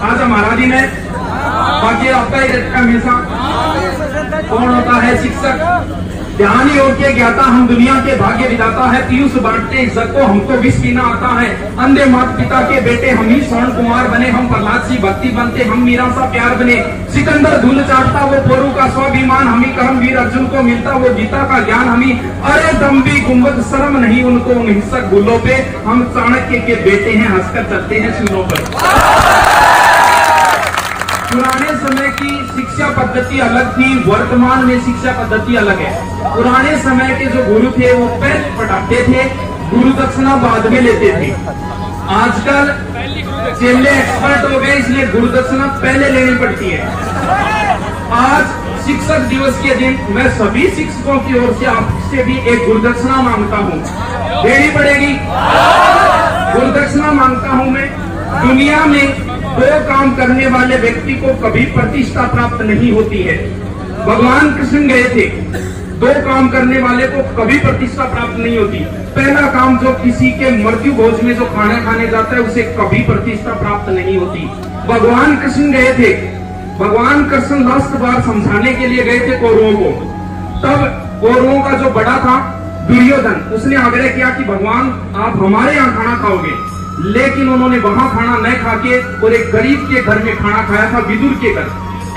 आज हमारा दिन है, बाकी आपका ही रहता हमेशा। कौन होता है शिक्षक? ध्यान योग के ज्ञाता, हम दुनिया के भाग्य विधाता है। पीयूष बांटते इज्जत को, हमको विष पीना आता है। अंधे माता पिता के बेटे, हम ही स्वर्ण कुमार बने। हम प्रहलाद सी भक्ति बनते, हम मीरा सा प्यार बने। सिकंदर धूल चाटता, वो पोरू का स्वाभिमान। हम ही कर्मवीर अर्जुन को मिलता, वो गीता का ज्ञान। हम ही अरे दम्भी गुम्बद, शर्म नहीं उनको उन हिंसक भूलों पे। हम चाणक्य के बेटे हैं, हंसकर चलते हैं सूलों पर। पुराने समय की शिक्षा पद्धति अलग थी, वर्तमान में शिक्षा पद्धति अलग है। पुराने समय के जो गुरु थे वो पहले पढ़ाते थे, गुरु दक्षिणा बाद में लेते थे। आजकल चेले एक्सपर्ट हो गए, इसलिए गुरु दक्षिणा पहले लेनी पड़ती है। आज शिक्षक दिवस के दिन मैं सभी शिक्षकों की ओर से आपसे भी एक गुरु दक्षिणा मांगता हूँ। देनी पड़ेगी, गुरु दक्षिणा मांगता हूँ मैं। दुनिया में दो काम करने वाले व्यक्ति को कभी प्रतिष्ठा प्राप्त नहीं होती है। भगवान कृष्ण गए थे, दो काम करने वाले को कभी प्रतिष्ठा प्राप्त नहीं होती। पहला काम, जो किसी के मृत्यु भोज में जो खाना खाने जाता है उसे कभी प्रतिष्ठा प्राप्त नहीं होती। भगवान कृष्ण गए थे, भगवान कृष्ण लास्ट बार समझाने के लिए गए थे कौरवों को। तब कौरवों का जो बड़ा था दुर्योधन, उसने आग्रह किया कि भगवान आप हमारे यहाँ खाना खाओगे, लेकिन उन्होंने वहां खाना न खा के और एक गरीब के घर में खाना खाया था, विदुर के घर।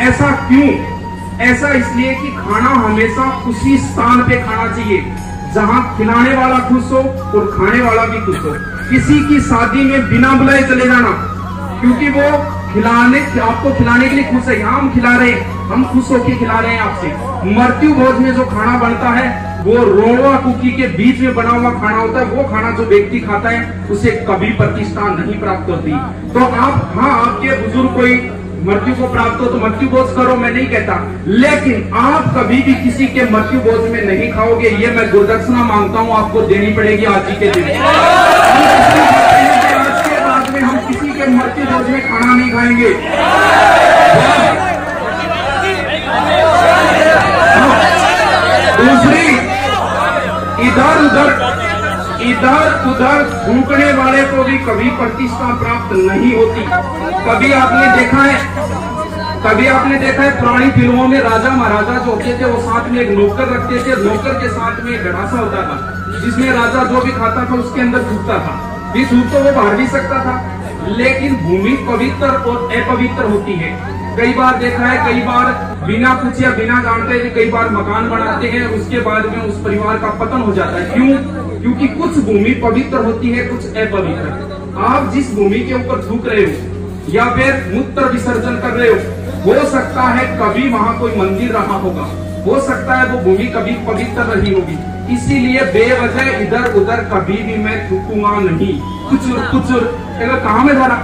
ऐसा क्यों? ऐसा इसलिए कि खाना हमेशा उसी स्थान पे खाना चाहिए जहां खिलाने वाला खुश हो और खाने वाला भी खुश हो। किसी की शादी में बिना बुलाए चले जाना, क्योंकि वो आपको खिलाने के लिए खुश है। यहाँ हम खिला रहे हैं, हम खुश होकर खिला रहे हैं आपसे। मृत्यु भोज में जो खाना बनता है वो रोवा कुकी के बीच में बना हुआ खाना होता है। वो खाना जो व्यक्ति खाता है उसे कभी प्रतिष्ठा नहीं प्राप्त होती। तो आप, हाँ, आपके बुजुर्ग कोई मृत्यु को प्राप्त हो तो मृत्यु भोज करो, मैं नहीं कहता, लेकिन आप कभी भी किसी के मृत्यु भोज में नहीं खाओगे। ये मैं गुरुदक्षिणा मांगता हूँ, आपको देनी पड़ेगी आज ही के दिन। आज के बाद में हम किसी के मृत्यु भोज में खाना नहीं खाएंगे। दूसरी, इधर उधर थूकने वाले को भी कभी प्रतिष्ठा प्राप्त नहीं होती। कभी आपने देखा है पुरानी फिल्मों में राजा महाराजा जो होते थे वो साथ में एक नौकर रखते थे। नौकर के साथ में एक गड़ासा होता था जिसमें राजा जो भी खाता था उसके अंदर थूकता था। भी थूक तो वो बाहर भी सकता था, लेकिन भूमि पवित्र और अपवित्र होती है। कई बार देखा है, कई बार बिना पूछे या बिना जानते कई बार मकान बनाते हैं, उसके बाद में उस परिवार का पतन हो जाता है। क्यों? क्योंकि कुछ भूमि पवित्र होती है, कुछ अपवित्र। आप जिस भूमि के ऊपर थूक रहे हो या फिर मूत्र विसर्जन कर रहे हो सकता है कभी वहां कोई मंदिर रहा होगा, हो सकता है वो भूमि कभी पवित्र रही होगी। इसीलिए बेवजह इधर उधर कभी भी मैं थूकूंगा नहीं। कुचुर कहाँ में धरा?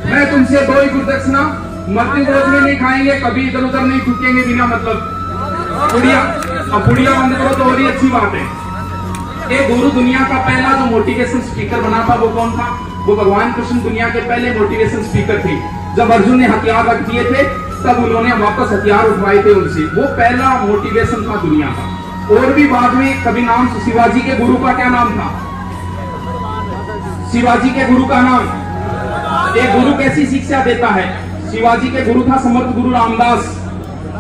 मैं तुमसे दो ही गुरुदक्षिणा, मृत्यु भोज में नहीं खाएंगे, कभी इधर उधर नहीं थूकेंगे बिना मतलब। पुड़िया बंद करो तो और ही अच्छी बात है। ये गुरु दुनिया का पहला जो मोटिवेशन स्पीकर बना था वो कौन था? वो भगवान कृष्ण दुनिया के पहले मोटिवेशन स्पीकर थे। जब अर्जुन ने हथियार रख दिए थे तब उन्होंने वापस हथियार उठवाए थे उनसे। वो पहला मोटिवेशन था दुनिया का। और भी बाद में कभी नाम, शिवाजी के गुरु का क्या नाम था? शिवाजी के गुरु का नाम, एक गुरु कैसी शिक्षा देता है? शिवाजी के गुरु था समर्थ गुरु रामदास।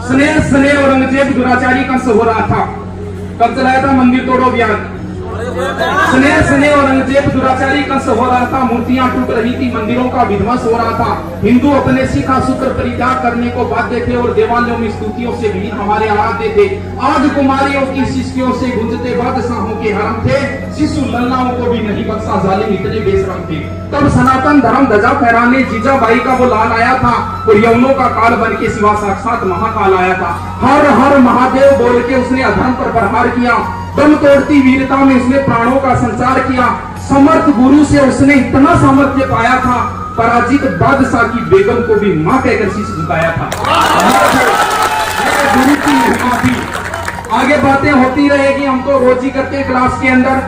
स्नेह स्नेह औरंगजेब दुराचारी का हो रहा था। कब चलाया था मंदिर तोड़ो अभियान? स्नेह स्नेह औरंगजेब दुराचारी का हो रहा था। मूर्तियां टूट रही थी, मंदिरों का विध्वंस हो रहा था। हिंदू अपने शिखा सूत्र परित्याग करने को बाध्य थे और देवालयों में स्तुतियों से भीड़ हमारे आराध्य थे। आज कुमारियों की शिष्यों से गुंजते बादशाहों के हरम थे। शिशु लल्लाओं को भी नहीं बख्शा, जालिम इतने बेशरम थे। तब सनातन धर्म ध्वजा फहराने जीजाबाई का वो लाल आया था और यवनों का काल बन के सिवा साक्षात महाकाल आया था। हर हर महादेव बोल के उसने अधर्म पर प्रहार किया। दम तोड़ती वीरता में उसने प्राणों का संचार किया। समर्थ गुरु से उसने इतना सामर्थ्य पाया था, पराजित बादशाह की बेगम को भी मां कहकर शीश झुकाया था। गुरु की महिमा थी। आगे बातें होती रहेगी, हम तो रोज ही करते हैं क्लास के अंदर।